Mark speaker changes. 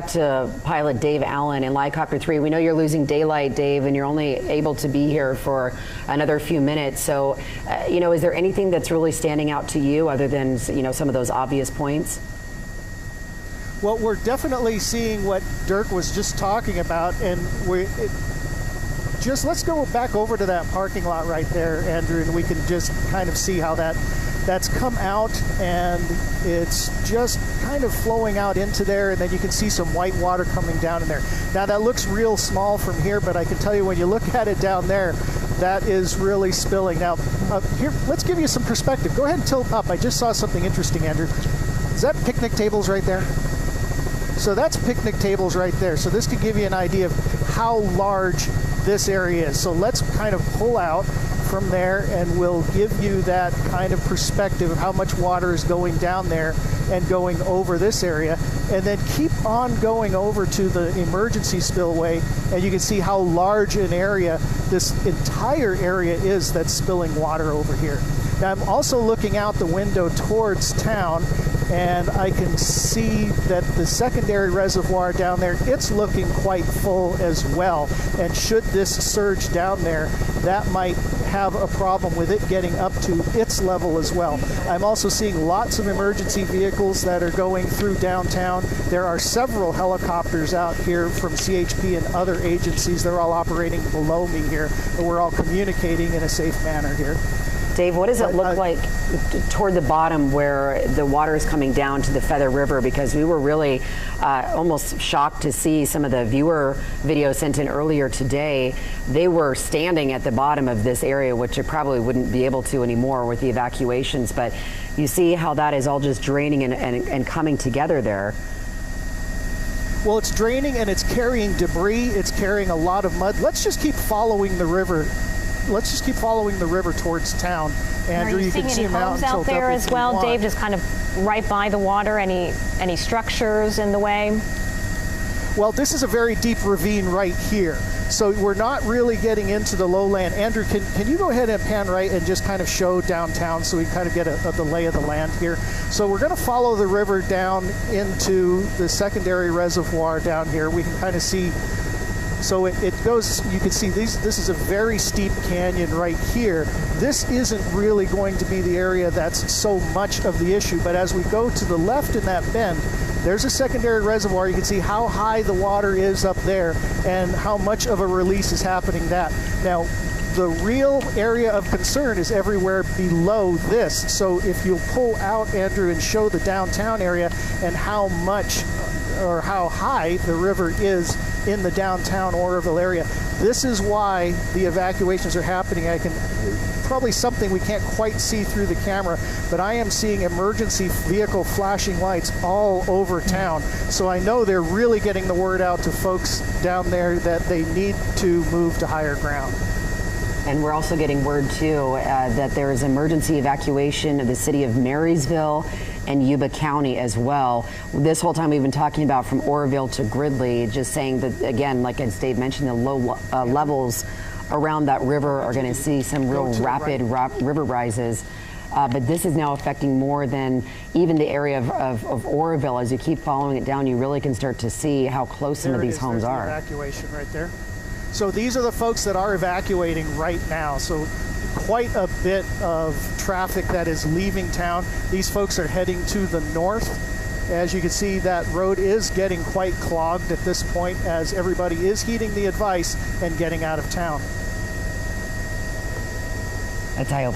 Speaker 1: to pilot Dave Allen in Helicopter 3. We know you're losing daylight, Dave, and you're only able to be here for another few minutes. So, is there anything that's really standing out to you other than, some of those obvious points?
Speaker 2: Well, we're definitely seeing what Dirk was just talking about, and let's go back over to that parking lot right there, Andrew, and we can just kind of see how that's come out, and it's just kind of flowing out into there, and then you can see some white water coming down in there. Now that looks real small from here, but I can tell you when you look at it down there, that is really spilling. Now, here, let's give you some perspective. Go ahead and tilt up. I just saw something interesting, Andrew. Is that picnic tables right there? So that's picnic tables right there. So this could give you an idea of how large this area is. So let's kind of pull out from there, and we'll give you that kind of perspective of how much water is going down there and going over this area, and then keep on going over to the emergency spillway, and you can see how large an area this entire area is that's spilling water over here. Now I'm also looking out the window towards town, and I can see that the secondary reservoir down there, it's looking quite full as well. And should this surge down there, that might have a problem with it getting up to its level as well. I'm also seeing lots of emergency vehicles that are going through downtown. There are several helicopters out here from CHP and other agencies. They're all operating below me here, and we're all communicating in a safe manner here.
Speaker 1: Dave, what does it look like toward the bottom where the water is coming down to the Feather River? Because we were really almost shocked to see some of the viewer videos sent in earlier today. They were standing at the bottom of this area, which they probably wouldn't be able to anymore with the evacuations. But you see how that is all just draining and coming together there.
Speaker 2: Well, it's draining and it's carrying debris. It's carrying a lot of mud. Let's just keep following the river. Let's just keep following the river towards town. Andrew, you can zoom out
Speaker 3: there as well, Dave, just kind of right by the water. Any structures in the way?
Speaker 2: Well, this is a very deep ravine right here, so we're not really getting into the lowland. Andrew, can you go ahead and pan right and just kind of show downtown so we kind of get the lay of the land here? So we're going to follow the river down into the secondary reservoir down here. We can kind of see. So it goes, you can see this is a very steep canyon right here. This isn't really going to be the area that's so much of the issue, but as we go to the left in that bend, there's a secondary reservoir. You can see how high the water is up there and how much of a release is happening that. Now, the real area of concern is everywhere below this. So if you'll pull out, Andrew, and show the downtown area and how much or how high the river is in the downtown Oroville area. This is why the evacuations are happening. Probably something we can't quite see through the camera, but I am seeing emergency vehicle flashing lights all over town. So I know they're really getting the word out to folks down there that they need to move to higher ground.
Speaker 1: And we're also getting word, too, that there is emergency evacuation of the city of Marysville and Yuba County as well. This whole time we've been talking about from Oroville to Gridley, just saying that, again, like as Dave mentioned, the low levels around that river are going to see some real rapid river rises. But this is now affecting more than even the area of Oroville. As you keep following it down, you really can start to see how close some of these homes are.
Speaker 2: There's the evacuation right there. So these are the folks that are evacuating right now. So quite a bit of traffic that is leaving town. These folks are heading to the north. As you can see, that road is getting quite clogged at this point as everybody is heeding the advice and getting out of town.
Speaker 1: That's eye-opening.